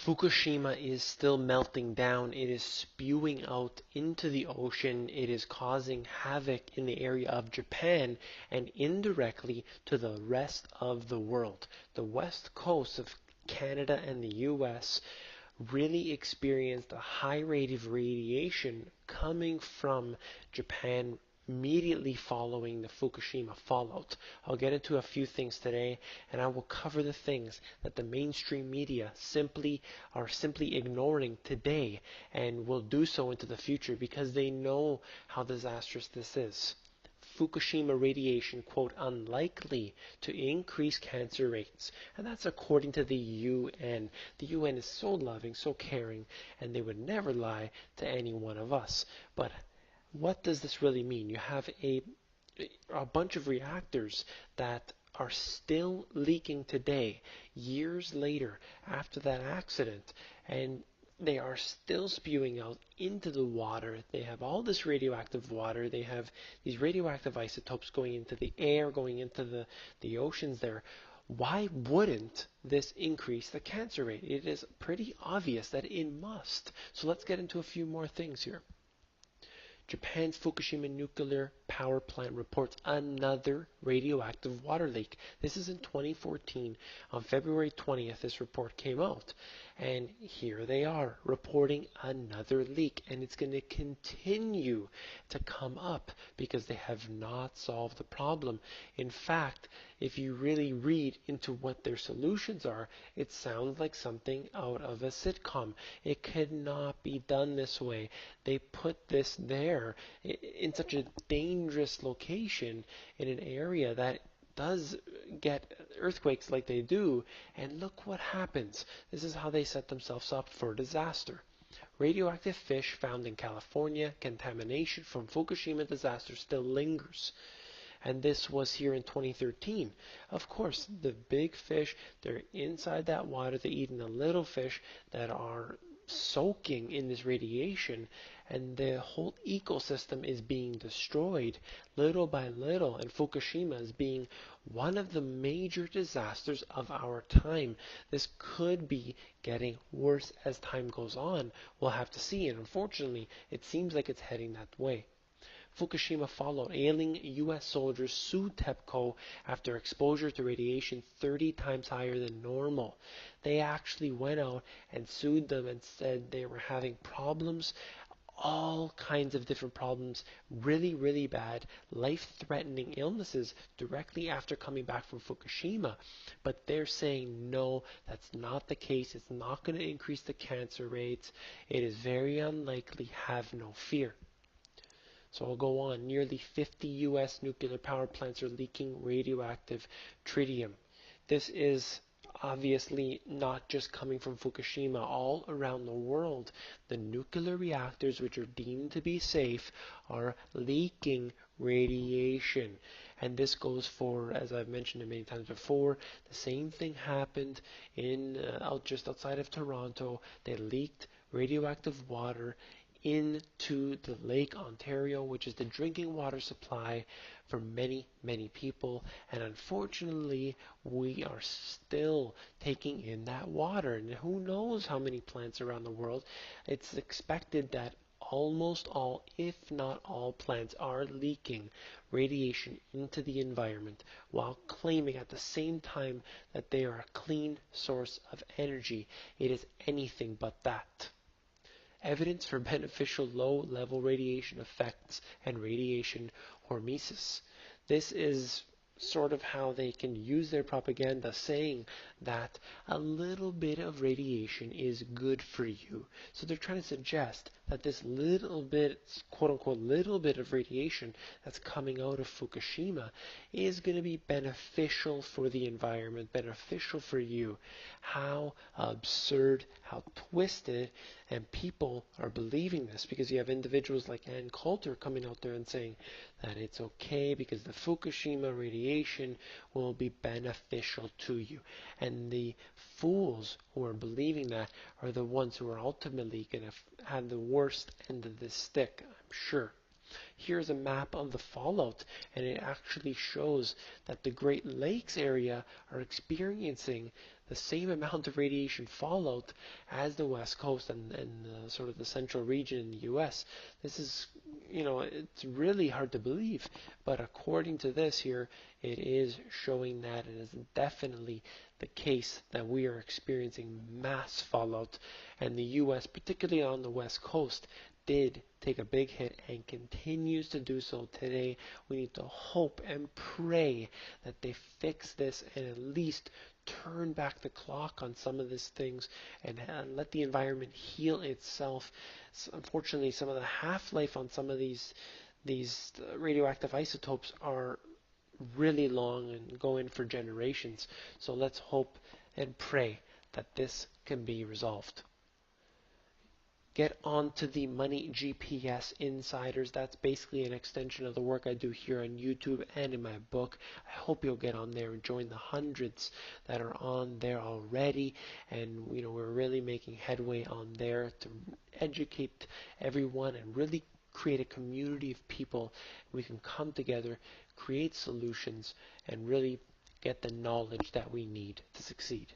Fukushima is still melting down. It is spewing out into the ocean. It is causing havoc in the area of Japan and indirectly to the rest of the world. The west coast of Canada and the US really experienced a high rate of radiation coming from Japan immediately following the Fukushima fallout. I'll get into a few things today, and I will cover the things that the mainstream media are simply ignoring today and will do so into the future because they know how disastrous this is. Fukushima radiation, quote, unlikely to increase cancer rates. And that's according to the UN. The UN is so loving, so caring, and they would never lie to any one of us. But what does this really mean? You have a bunch of reactors that are still leaking today, years later after that accident, and they are still spewing out into the water. They have all this radioactive water. They have these radioactive isotopes going into the air, going into the oceans there. Why wouldn't this increase the cancer rate? It is pretty obvious that it must. So let's get into a few more things here. Japan's Fukushima nuclear power plant reports another radioactive water leak. This is in 2014. On February 20th, this report came out. And here they are reporting another leak. And it's going to continue to come up because they have not solved the problem. In fact, if you really read into what their solutions are, it sounds like something out of a sitcom. It could not be done this way. They put this there in such a dangerous location in an area that does get earthquakes like they do, and look what happens. This is how they set themselves up for disaster. Radioactive fish found in California, contamination from Fukushima disaster still lingers. And this was here in 2013. Of course, the big fish, they're inside that water, they're eating the little fish that are soaking in this radiation, and the whole ecosystem is being destroyed little by little, and Fukushima is being one of the major disasters of our time. This could be getting worse as time goes on. We'll have to see, and unfortunately, it seems like it's heading that way. Fukushima fallout. Ailing U.S. soldiers sued TEPCO after exposure to radiation 30 times higher than normal. They actually went out and sued them and said they were having problems, all kinds of different problems, really, really bad, life-threatening illnesses directly after coming back from Fukushima. But they're saying, no, that's not the case. It's not going to increase the cancer rates. It is very unlikely. Have no fear. So I'll go on. Nearly 50 U.S. nuclear power plants are leaking radioactive tritium. This is obviously not just coming from Fukushima. All around the world, the nuclear reactors, which are deemed to be safe, are leaking radiation. And this goes for, as I've mentioned it many times before, the same thing happened in just outside of Toronto. They leaked radioactive water into the Lake Ontario, which is the drinking water supply for many, many people. And unfortunately, we are still taking in that water. And who knows how many plants around the world. It's expected that almost all, if not all, plants are leaking radiation into the environment while claiming at the same time that they are a clean source of energy. It is anything but that. Evidence for beneficial low-level radiation effects and radiation hormesis. This is sort of how they can use their propaganda, saying that a little bit of radiation is good for you. So they're trying to suggest that this little bit, quote-unquote, little bit of radiation that's coming out of Fukushima is going to be beneficial for the environment, beneficial for you. How absurd, how twisted, and people are believing this because you have individuals like Ann Coulter coming out there and saying that it's okay because the Fukushima radiation will be beneficial to you. And the fools who are believing that are the ones who are ultimately going to have the worst end of this stick, I'm sure. Here's a map of the fallout, and it actually shows that the Great Lakes area are experiencing the same amount of radiation fallout as the West Coast and sort of the central region in the US. This is, it's really hard to believe, but according to this here, it is showing that it is definitely the case that we are experiencing mass fallout, and the US, particularly on the West Coast, did take a big hit and continues to do so today. We need to hope and pray that they fix this and at least turn back the clock on some of these things and let the environment heal itself. So unfortunately, some of the half-life on some of these radioactive isotopes are really long and go in for generations. So let's hope and pray that this can be resolved. Get onto the Money GPS Insiders. That's basically an extension of the work I do here on YouTube and in my book. I hope you'll get on there and join the hundreds that are on there already. And we're really making headway on there to educate everyone and really create a community of people. We can come together, create solutions, and really get the knowledge that we need to succeed.